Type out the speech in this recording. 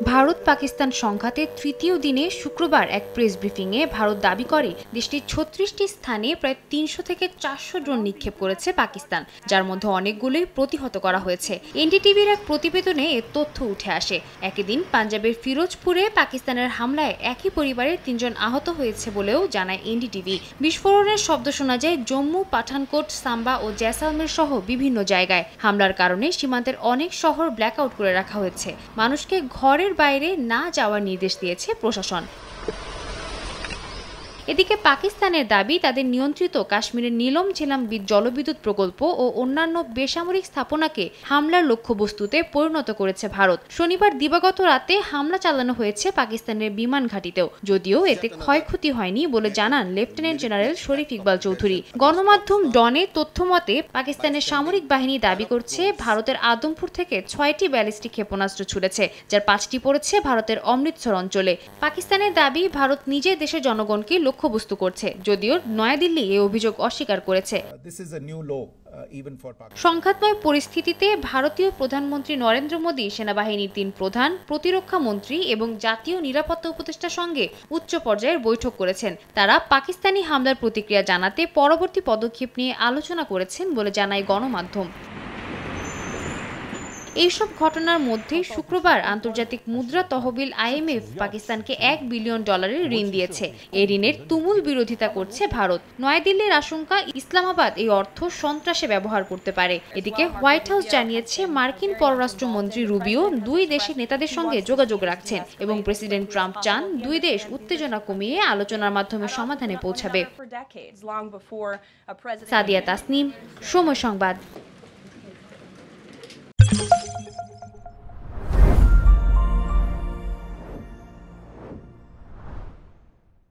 ভারত পাকিস্তান সংঘাতে তৃতীয় দিনে শুক্রবার এক প্রেস ব্রিফিংয়ে ভারত দাবি করে দেশটির ৩৬টি স্থানে প্রায় ৩০০ থেকে ৪০০ ড্রোন নিক্ষেপ করেছে পাকিস্তান, যার মধ্যে অনেকগুলোই প্রতিহত করা হয়েছে। এনডিটিভির এক প্রতিবেদনে এ তথ্য উঠে আসে। একই দিন পাঞ্জাবের ফিরোজপুরে পাকিস্তানের হামলায় একই পরিবারের ৩ জন আহত হয়েছে বলেও জানায় এনডিটিভি। বিস্ফোরণের শব্দ শোনা যায় জম্মু, পাঠানকোট, সাম্বা ও জয়সালমের সহ বিভিন্ন জায়গায়। হামলার কারণে সীমান্তের অনেক শহর ব্ল্যাকআউট করে রাখা হয়েছে। মানুষকে ঘরের বাইরে না যাওয়ার নির্দেশ দিয়েছে প্রশাসন। এদিকে পাকিস্তানের দাবি তাদের নিয়ন্ত্রিত কাশ্মীরের নীলম ঝেলাম জলবিদ্যুৎ প্রকল্প ও অন্যান্য বেসামরিক স্থাপনাকে হামলার লক্ষ্যবস্তুতে পরিণত করেছে ভারত। শনিবার দিবাগত রাতে হামলা চালানো হয়েছে পাকিস্তানের বিমান ঘাঁটিতেও, যদিও এতে ক্ষয়ক্ষতি হয়নি বলে জানান লেফটেন্যান্ট জেনারেল শরীফ ইকবাল চৌধুরী। গণমাধ্যম ডনে তথ্যমতে পাকিস্তানের সামরিক বাহিনী দাবি করছে ভারতের আদমপুর থেকে ৬টি ব্যালিস্টিক ক্ষেপণাস্ত্র ছুড়েছে, যার 5টি পড়েছে ভারতের অমৃতসর অঞ্চলে। পাকিস্তানের দাবি ভারত নিজে দেশের জনগণকে লক্ষ্যবস্তু করছে, যদিও নয়াদিল্লি এই অভিযোগ অস্বীকার করেছে। সংঘাতময় পরিস্থিতিতে ভারতীয় প্রধানমন্ত্রী নরেন্দ্র মোদী সেনাবাহিনীর ৩ প্রধান, প্রতিরক্ষা মন্ত্রী এবং জাতীয় নিরাপত্তা উপদেষ্টার সঙ্গে উচ্চ পর্যায়ের বৈঠক করেছেন। তারা পাকিস্তানি হামলার প্রতিক্রিয়া জানাতে পরবর্তী পদক্ষেপ নিয়ে আলোচনা করেছেন বলে জানায় গণমাধ্যম। এইসব ঘটনার মধ্যে শুক্রবার আন্তর্জাতিক মুদ্রা তহবিল IMF পাকিস্তানকে $1 বিলিয়ন ঋণ দিয়েছে। এই ঋণের তুমুল বিরোধিতা করছে ভারত। নয়াদিল্লির আশঙ্কা ইসলামাবাদ এই অর্থ সন্ত্রাসে ব্যবহার করতে পারে। এদিকে হোয়াইট হাউস জানিয়েছে মার্কিন পররাষ্ট্রমন্ত্রী রুবিও 2 দেশের নেতাদের সঙ্গে যোগাযোগ রাখছেন এবং প্রেসিডেন্ট ট্রাম্প চান 2 দেশ উত্তেজনা কমিয়ে আলোচনার মাধ্যমে সমাধানে পৌঁছাবে। সাদিয়া তাসনিম, সময় সংবাদ।